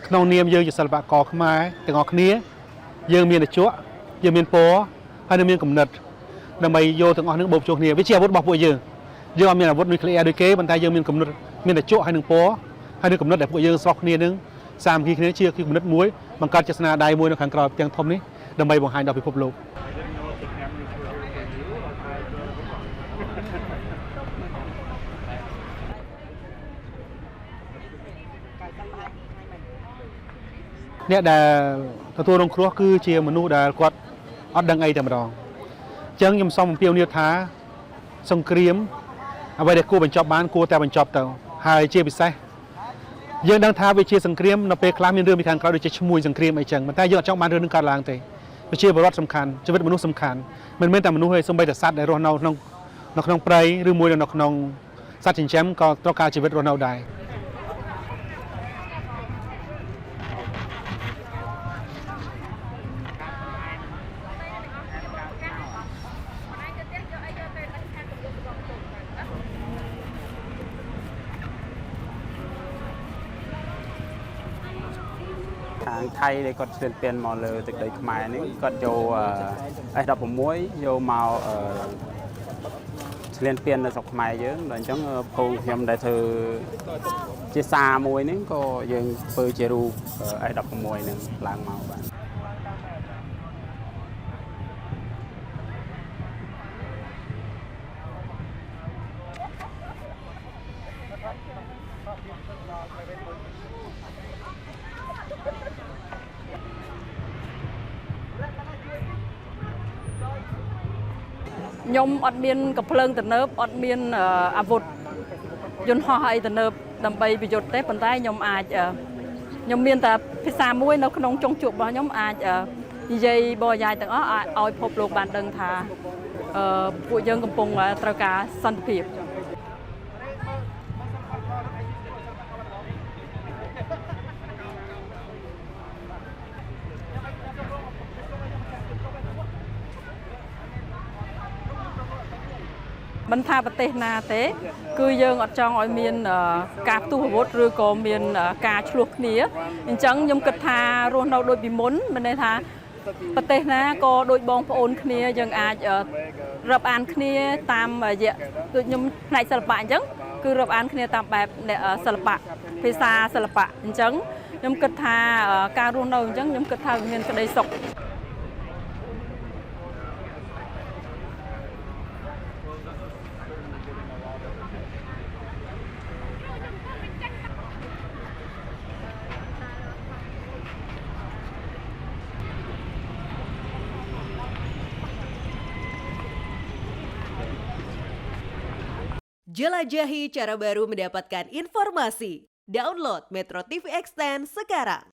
ក្នុងនាមយើងជាសិល្បករខ្មែរទាំងអស់គ្នាយើងមានតែជក់យើងមានពណ៌ហើយនឹងមានគំនិតដើម្បីយកទាំងអស់នឹងបូកជួគ្នាវាជាអាវុធរបស់ពួកយើងអត់មានអាវុធនុយក្លេអ៊ែរដូចគេប៉ុន្តែយើងមានគំនិតមានតែជក់ហើយនឹងពណ៌ហើយនឹងគំនិតដែលពួកយើងស្រុះគ្នានឹងសាមគ្គីគ្នាជាគំនិតមួយបង្កើតចេតនាដៃមួយនៅខាងក្រៅទាំងធំនេះដើម្បីបង្ហាញដល់ពិភពលោកអ្នកដែលទទួលរងគ្រោះគឺជាមនុស្សដែលគាត់អត់ដឹងអីតែម្ដងអញ្ចឹងខ្ញុំសូមអំពាវនាវថាសង្គ្រាមអ្វីដែលគួរបញ្ចប់បានគួរតែបញ្ចប់ទៅហើយជាពិសេសយើងដឹងថាវាជាសង្គ្រាមនៅពេលខ្លះមានរឿងពីខាងក្រៅដូចជាឈ្មោះសង្គ្រាមអីចឹងប៉ុន្តែយើងអត់ចង់បានរឿងនឹងកើតឡើងទេវាជាបរិបទសំខាន់ជីវិតមនុស្សសំខាន់មិនមែនតែមនុស្សទេសូម្បីតែសត្វដែលរស់នៅក្នុងព្រៃឬមួយនៅក្នុងសត្វចិញ្ចឹមក៏ត្រូវការជីវិតរស់នៅដែរខាងថៃដែលគាត់ឆ្លៀនពៀនមកលើទឹកដីខ្មែរនេះគាត់យក S16 យកមកឆ្លៀនពៀននៅស្រុកខ្មែរយើងដល់អញ្ចឹងពងខ្ញុំដែលធ្វើជាសារមួយនេះក៏យើងធ្វើជារូប S16 នឹងឡើងមកបាទខ្ញុំអត់មានកំភ្លើងទំនើបអត់មានអាវុធយន្តហោះអីទំនើបដើម្បីប្រយុទ្ធទេប៉ុន្តែខ្ញុំអាចខ្ញុំមានតែភាសាមួយនៅក្នុងចុងជួបរបស់ខ្ញុំអាចនិយាយបរិយាយទាំងអស់ឲ្យពិភពលោកបានដឹងថាពួកយើងកំពុងត្រូវការសន្តិភាពមិនថាប្រទេសណាទេគឺយើងអត់ចង់ឲ្យមានការផ្ទុះអាវុធឬក៏មានការឆ្លោះគ្នាអញ្ចឹងខ្ញុំគិតថារស់នៅដូចពីមុនមានន័យថាប្រទេសណាក៏ដូចបងប្អូនគ្នាយើងអាចរាប់អានគ្នាតាមរយៈដូចខ្ញុំផ្នែកសិល្បៈអញ្ចឹងគឺរាប់អានគ្នាតាមបែបសិល្បៈភាសាសិល្បៈអញ្ចឹងខ្ញុំគិតថាការរស់នៅអញ្ចឹងខ្ញុំគិតថាមានក្តីសុខJelajahi cara baru mendapatkan informasi. Download Metro TV Extend sekarang.